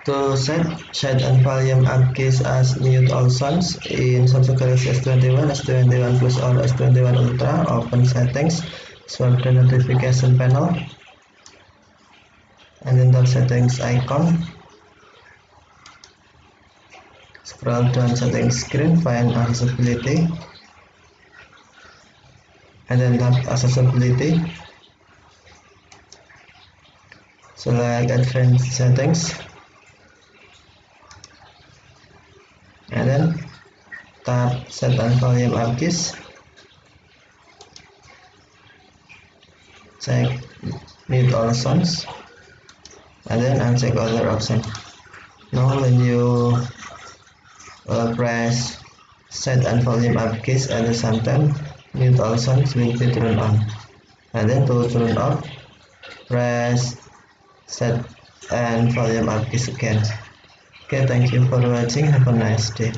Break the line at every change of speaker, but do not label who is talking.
To set and volume up keys as mute all sounds in Samsung Galaxy S21, S21 Plus or S21 Ultra, open settings, swipe the notification panel, and then tap settings icon. Scroll down settings screen, find accessibility, and then tap accessibility. Select advanced settings, and then tap set and volume up keys. Check mute all sounds, and then uncheck other option. Now when you press set and volume up keys at the same time, mute all sounds will be turned on. And then to turn off, press set and volume up keys again. Okay, thank you for watching. Have a nice day.